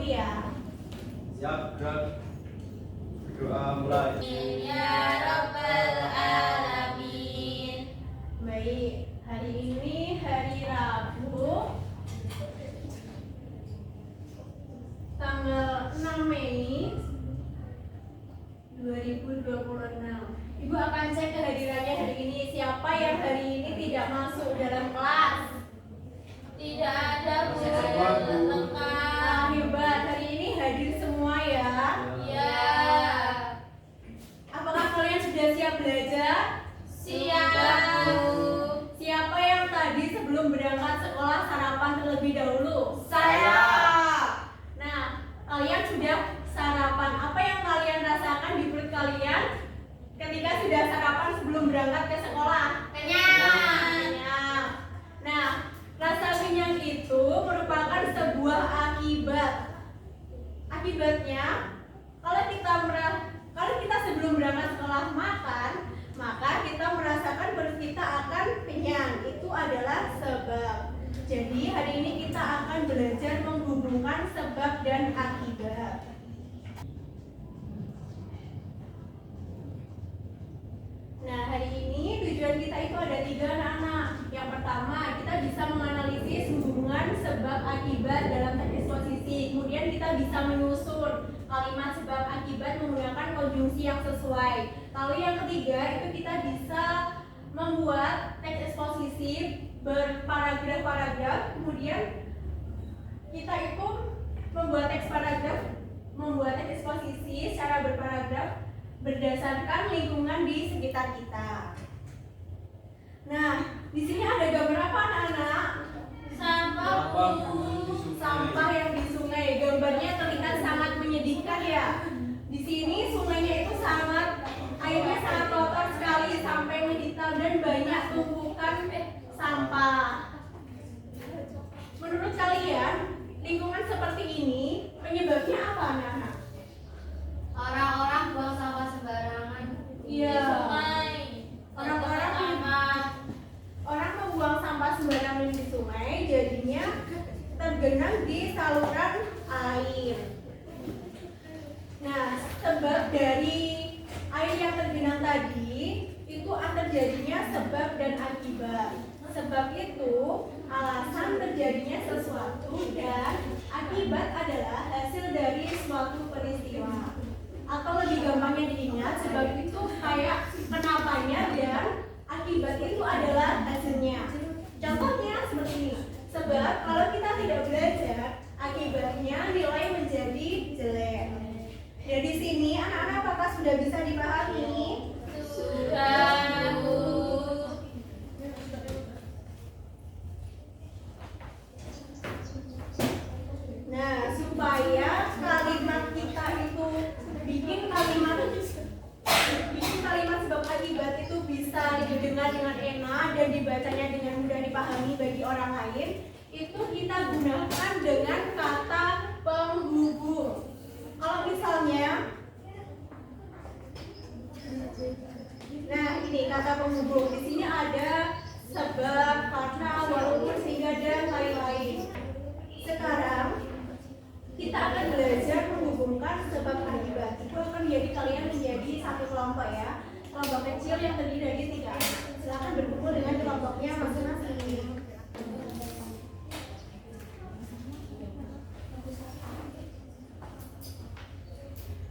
ya. Siap, gerak. Berdoa mulai. Ya Rabbal Alamin. Baik, hari ini hari Rabu tanggal 6 Mei 2026. Ibu akan cek kehadirannya hari ini. Siapa yang hari ini tidak masuk dalam kelas? Tidak ada Bu. Lengkap. Ah, hebat. Hari ini hadir semua ya. Ya. Apakah kalian sudah siap belajar? Siap Bu. Siapa yang tadi sebelum berangkat sekolah sarapan terlebih dahulu? Saya. Nah, kalian sudah sarapan. Apa yang kalian rasakan di perut kalian ketika sudah sarapan sebelum berangkat ke sekolah? Kenyang. Nah, rasa kenyang itu merupakan sebuah akibat. Akibatnya, kalau kita sebelum berangkat sekolah makan, maka kita merasakan perut kita akan kenyang. Itu adalah sebab. Jadi hari ini kita akan belajar menghubungkan sebab dan akibat. Nah, hari ini tujuan kita itu ada 3 anak-anak. Yang pertama, kita bisa menganalisis hubungan sebab akibat dalam teks eksposisi. Kemudian kita bisa menyusun kalimat sebab akibat menggunakan konjungsi yang sesuai. Lalu yang ketiga, itu kita bisa membuat teks eksposisi berparagraf-paragraf. Kemudian kita itu membuat teks eksposisi secara berparagraf berdasarkan lingkungan di sekitar kita. Nah, di sini ada gambar apa anak-anak? Sampah Bu. Sampah yang di sungai. Gambarnya terlihat sangat menyedihkan ya. Di sini sungainya itu airnya sangat kotor sekali sampai menghitam dan banyak tumpukan sampah. Menurut kalian, lingkungan seperti ini penyebabnya apa anak-anak? Orang-orang buang sampah sembarangan di Iya. sungai. Orang membuang sampah sembarangan di sungai, jadinya tergenang di saluran air. Nah, sebab dari air yang tergenang tadi itu terjadinya sebab dan akibat. Sebab itu alasan terjadinya sesuatu dan akibat adalah hasil dari suatu peristiwa. Atau lebih gampangnya diingat, sebab itu kayak kenapanya dan akibat itu adalah hasilnya. Contohnya seperti ini. Sebab kalau kita tidak belajar, akibatnya nilai menjadi jelek. Dari sini anak-anak apakah sudah bisa dipahami? Sudah Bu. Nah, supaya kalimat kita itu bikin kalimat sebab akibat itu bisa didengar dengan enak dan dibacanya dengan mudah dipahami bagi orang lain, itu kita gunakan dengan kata penghubung. Kalau misalnya, nah ini kata penghubung. Di sini ada sebab, karena, walaupun, sehingga dan lain-lain. Sekarang kita akan belajar menghubungkan sebab akibat. Itu akan menjadi kalian menjadi satu kelompok ya. Kelompok kecil yang terdiri dari 3 anak. Silakan berkumpul dengan kelompoknya masing-masing.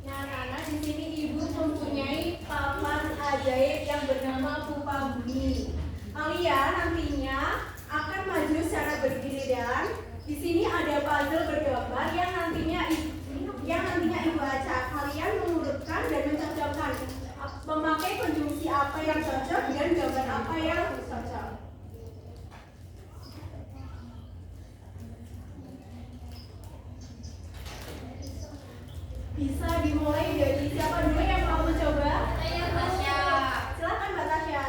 Nah, anak-anak, di sini ibu mempunyai papan ajaib yang bernama Pupa Bumi. Kalian nantinya akan maju secara bergiliran. Di sini ada puzzle bergambar yang nantinya ibu acak. Kalian mengurutkan dan mencocokkan memakai konjungsi apa yang cocok dan gambar apa yang cocok. Bisa dimulai dari siapa dulu yang mau mencoba? Saya Tasya. Silakan Mbak Tasya.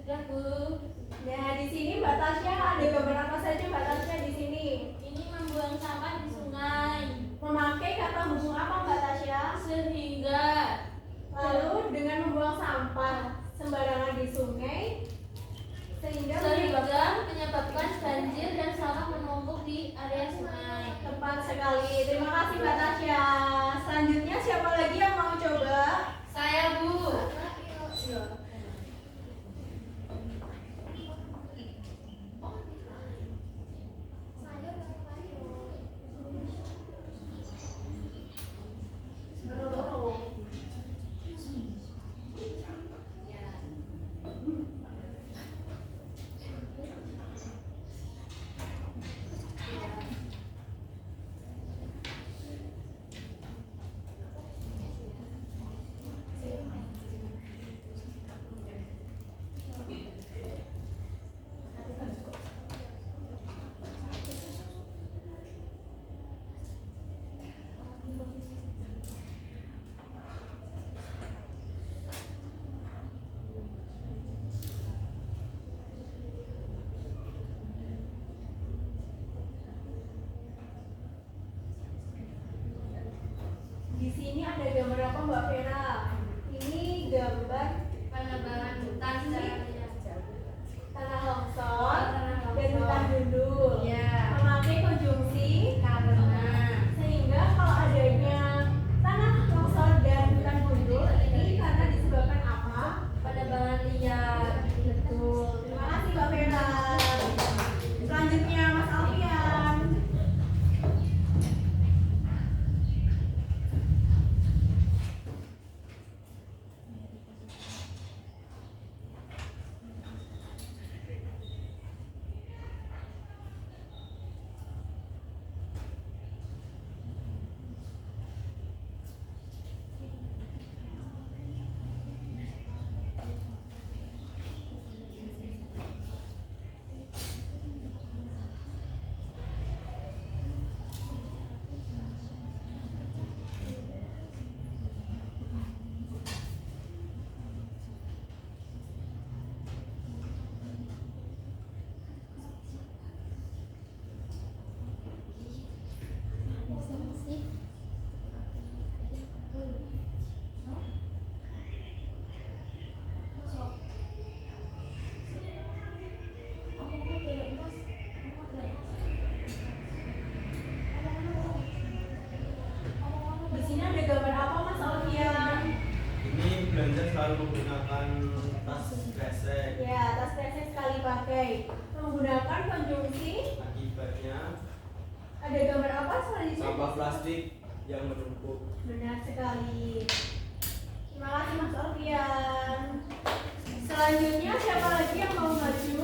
Sudah, Bu. Nah, di sini Mbak Tasya ada gambar apa saja Mbak Tasya di sini? Ini membuang sampah di sungai. Memakai kata hubung apa Mbak Tasya? Sehingga Lalu dengan membuang sampah sembarangan di sungai sehingga menyebabkan banjir dan sampah menumpuk di area sungai. tepat sekali. Terima kasih Mbak Tasya. Selanjutnya siapa lagi yang mau coba? Saya, Bu. Di sini ada gambar apa Mbak Vera? Ini gambar Penebangan hutan secara tidak. tanah longsor Tanah longsor. dan hutan gundul. Ya. Memakai konjungsi Karena sehingga kalau adanya tanah longsor dan hutan gundul ini karena disebabkan apa? penebangan liar. Betul. Terima kasih Mbak Vera. Selanjutnya Mas Alfian. Di sini ada gambar apa Mas Alfian? Ini belanja selalu menggunakan tas kresek. Ya, tas kresek sekali pakai. Menggunakan konjungsi. Akibatnya Ada gambar apa selanjutnya? sampah plastik yang menumpuk. Benar sekali. Terima kasih Mas Alfian. Selanjutnya siapa lagi yang mau maju?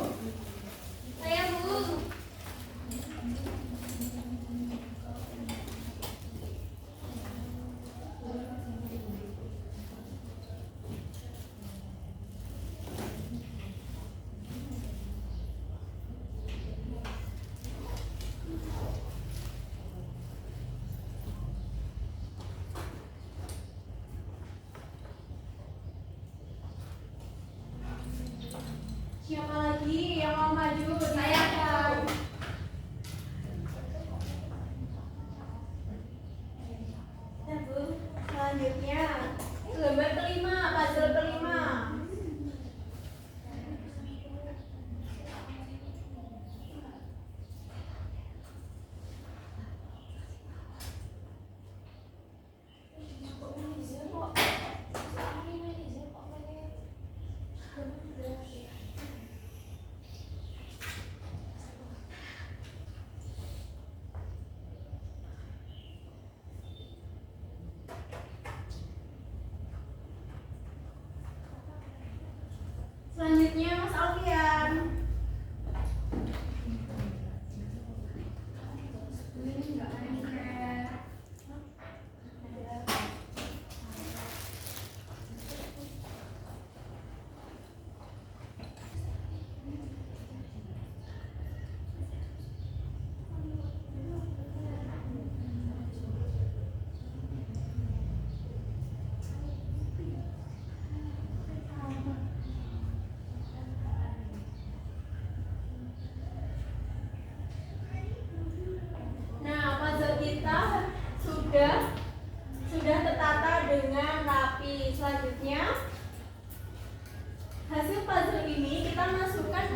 Saya, Bu. Siapa lagi yang mau maju? Saya, Silakan. Bu. Ya, Bu. Selanjutnya gambar kelima, puzzle kelima. Selanjutnya Mas Alfian.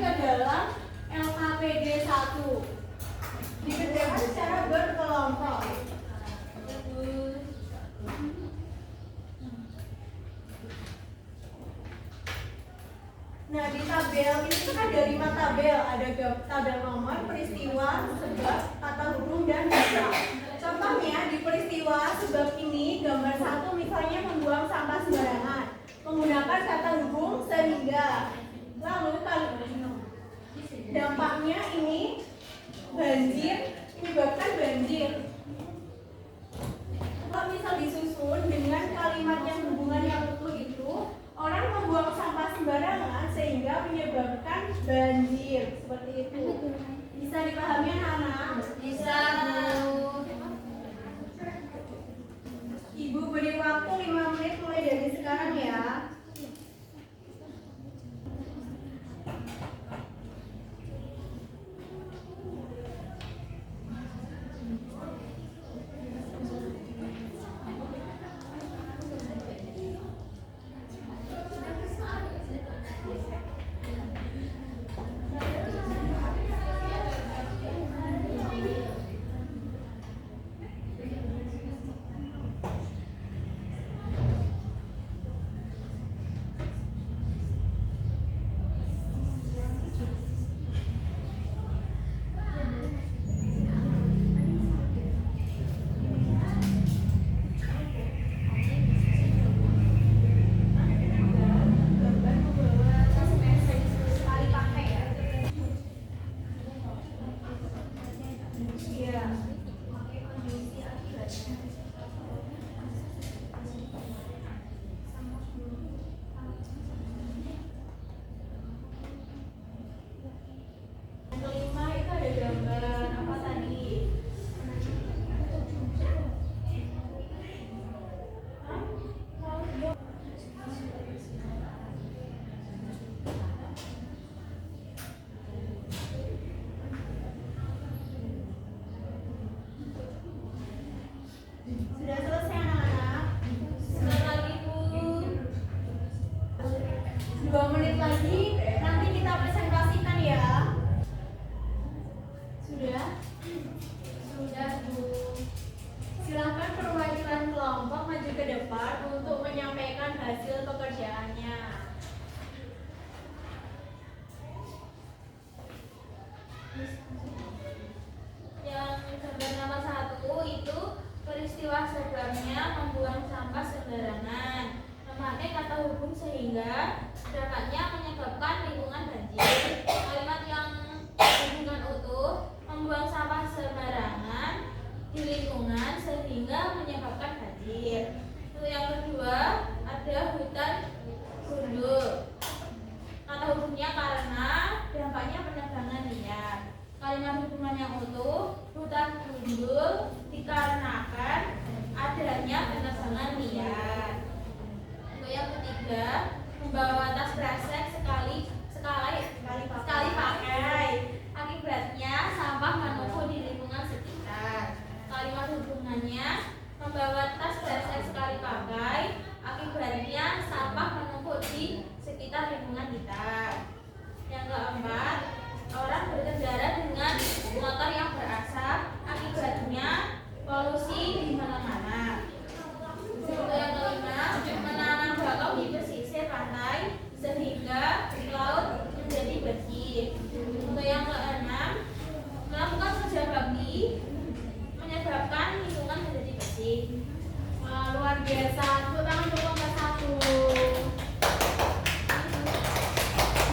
ke dalam LKPD 1. Dikerjakan secara berkelompok. Nah, di tabel ini kan ada 5 tabel, ada tabel nomor, peristiwa, sebab, kata hubung, dan data. Contohnya di peristiwa sebab ini gambar 1 misalnya membuang sampah sembarangan menggunakan kata hubung sehingga. Lalu dampaknya ini banjir, menyebabkan banjir. Kalau misal disusun dengan kalimat yang hubungan yang utuh itu, orang membuang sampah sembarangan sehingga menyebabkan banjir. Seperti itu. Bisa dipahami anak-anak? Bisa. Ibu beri waktu 5 menit mulai dari sekarang ya. Sudah selesai anak-anak? Sebentar lagi, Bu. 2 menit lagi nanti kita presentasikan ya. Sudah? Sudah, Bu. Silakan perwakilan kelompok maju ke depan untuk menyampaikan hasil pekerjaannya. Yang gambar nomor 1 itu peristiwa sebabnya membuang sampah sembarangan, memakai kata hubung sehingga dampaknya menyebabkan lingkungan banjir. Kalimat yang hubungan utuh membuang sampah sembarangan di lingkungan sehingga menyebabkan banjir. Untuk yang kedua ada hutan gundul. Kata hubungnya karena dampaknya penebangan liar. Kalimat hubungan yang utuh, hutan gundul dikarenakan adanya penebangan liar. Untuk yang ketiga, membawa tas kresek sekali pakai. Akibatnya sampah menumpuk di lingkungan sekitar. Kalimat hubungannya, membawa tas kresek sekali pakai. Akibatnya sampah menumpuk di sekitar lingkungan kita. Yang keempat, orang berkendara dengan motor yang berasap, akibatnya polusi di mana-mana. Untuk yang kelima, menanam bakau di pesisir pantai sehingga laut menjadi bersih. Untuk yang keenam, melakukan kerja bakti menyebabkan lingkungan menjadi bersih. Wah, luar biasa. Tepuk tangan untuk kelompok 1.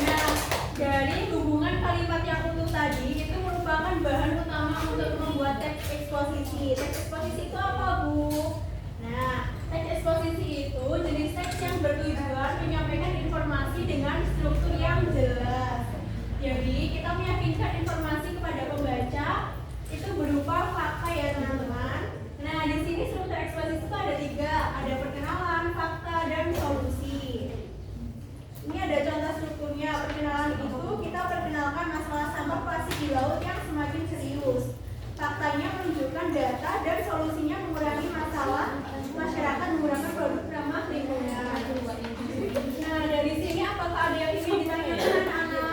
Nah, dari hubungan kalimat yang utuh tadi itu merupakan bahan utama untuk membuat teks eksposisi. Teks eksposisi itu apa, Bu? Nah, teks eksposisi itu jenis teks yang bertujuan menyampaikan informasi dengan struktur yang jelas. Jadi, kita meyakinkan informasi kepada pembaca itu berupa fakta ya, teman-teman. Nah, di sini struktur eksposisi itu ada 3, ada perkenalan, fakta, dan solusi. Ini ada contoh strukturnya. Perkenalan itu kita perkenalkan masalah sampah plastik di laut yang semakin serius. Faktanya menunjukkan data dan solusinya mengurangi masalah masyarakat menggunakan produk ramah lingkungan. Nah, dari sini apakah ada yang ingin ditanyakan anak-anak?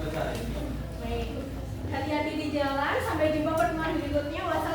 selesai. Baik. Hati-hati di jalan. Sampai jumpa pertemuan berikutnya. Wassalamualaikum.